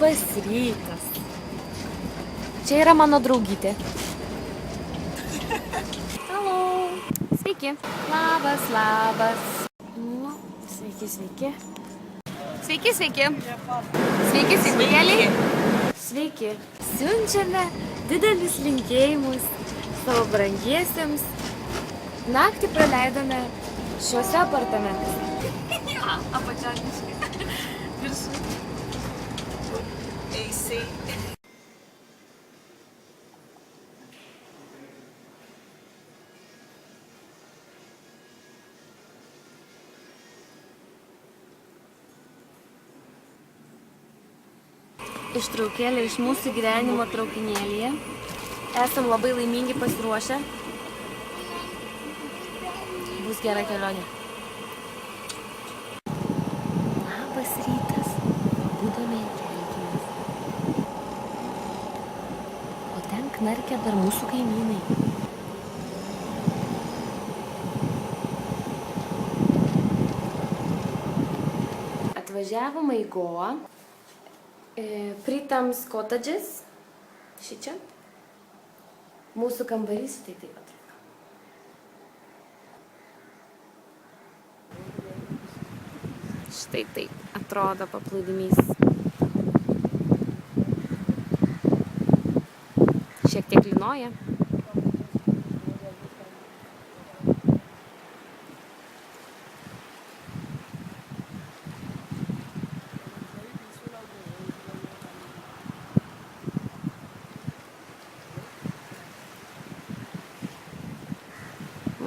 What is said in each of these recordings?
Labas rytas. Čia yra mano draugytė. Halo. Sveiki. Labas. Nu, sveiki. Sveiki, sveikėliai. Sveiki. Siunčiame didelius linkėjimus savo brangiesiems. Naktį praleidome šiuose apartamentuose. Apačioniškai. Viršų. Eisiai. Ištraukėlė iš mūsų gyvenimo traukinėlyje. Esam labai laimingi pasiruošę. Bus gera kelionė. Labas rytas. Pabudome ir kelkimės. O ten knarkia dar mūsų kaimynai. Atvažiavome į Goa. Pritams cottages. Šičia. Mūsų kambarys tai taip atrodo. Štai taip atrodo paplūdimys. Šiek tiek lynoja.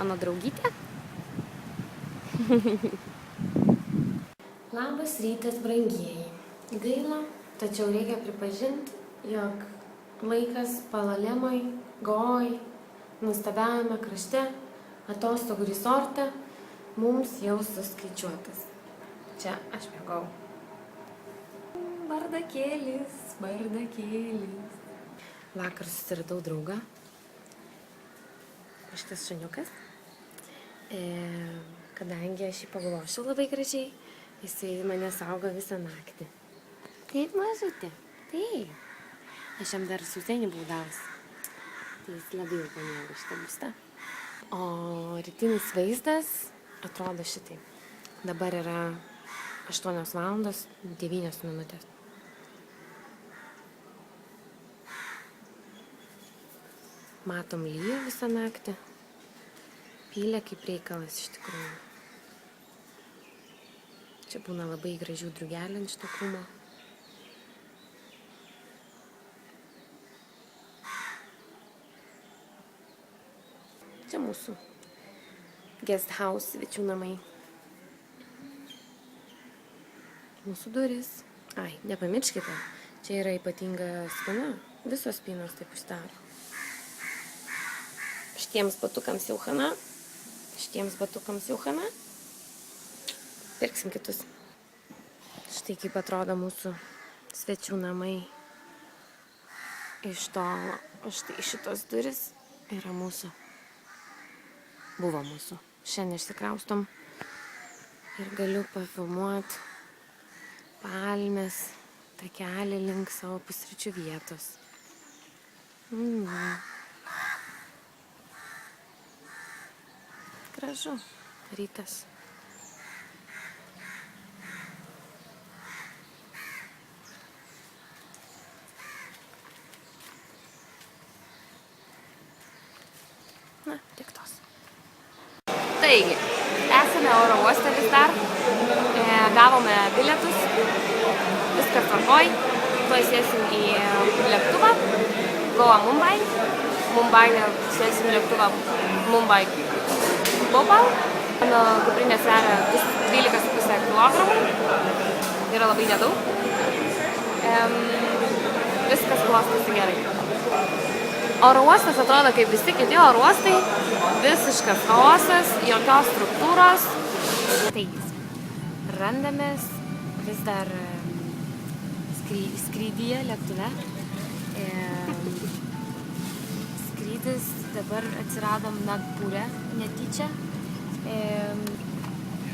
Mano draugytė. Labas rytas, brangieji. Gaila, tačiau reikia pripažinti, jog laikas Palalemoj, Gooj, nuostabiajame krašte, atostogų resorte mums jau suskaičiuotas. Čia aš mėgau. Bardakėlis. Vakar susiradau draugą. Šitas šuniukas. Kadangi aš jį paglošiu labai gražiai, jisai mane saugo visą naktį. Taip, mažutė. Taip. Aš jam dar sausainį buvau davus. Tai jis labai jau pamėgo šitą būstą. O rytinis vaizdas atrodo šitai. Dabar yra 8 valandos 9 minutės. Matom lyja visą naktį. Pylė kaip reikalas iš tikrųjų. Čia būna labai gražių drugelių ant šito krūmo. Čia mūsų guest house, svečių namai. Mūsų duris. Ai, nepamirškite, čia yra ypatinga spyna. Visos spynos taip uždaro. Šitiems batukams jau chana. Pirksim kitus. Štai kaip atrodo mūsų svečių namai. Iš tolo. O štai šitos duris yra mūsų. Buvo mūsų. Šiandien išsikraustom. Ir galiu pafilmuoti palmės, takelį link savo pusryčių vietos. Gražu. Rytas. Na, tik tos. Taigi, esame oro uoste vis dar. Gavome bilietus. Viskas tvarkoj. Tuoj sėsim į lėktuvą. Goa Mumbai. Mumbai sėsim į lėktuvą Mumbai. Bhopal. Mano kuprinė sveria 12,5 kg. Yra labai nedaug. Viskas klostosi gerai. Oro uostas atrodo kaip visi kiti oro uostai. Visiškas chaosas, jokios struktūros. Taigi, randamės vis dar skrydyje lėktuve. Skrydis dabar atsiradom Nagpūre netyčia.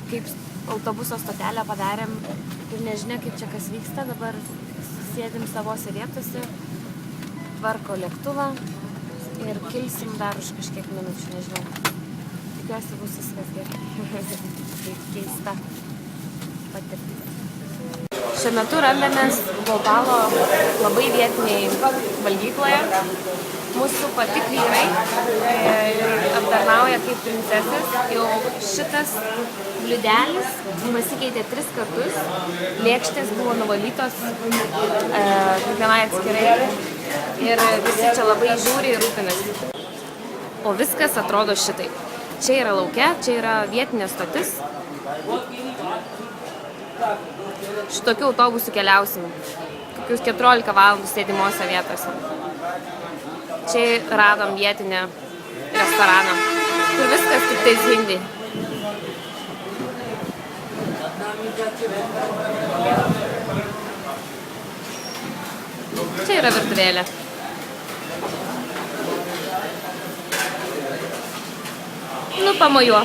Kaip autobuso stotelę padarėm ir nežinia kaip čia kas vyksta, dabar sėdim savose vietose, tvarko lėktuvą ir kilsim dar už kažkiek minučių, nežinau. Tikiuosi bus viskas gerai. Tai keista patirtis. Šiuo metu randamės Bhopalo labai vietiniai valgykloje. Mūsų pati vyrai ir aptarnauja kaip princesės. Jau šitas bliudelis pasikeitė 3 kartus. Lėkštės buvo nuvalytos kiekvienai atskirai. Ir visi čia labai žiūri ir rūpinasi. O viskas atrodo šitaip. Čia yra lauke, čia yra vietinė stotis. Šitokių autobusų keliausim. Kokius 14 valandų sėdimose vietose. Čia radom vietinę restoraną. Kur viskas tik tais hindi. Čia yra virtuvėlė. Nu, pamojuo.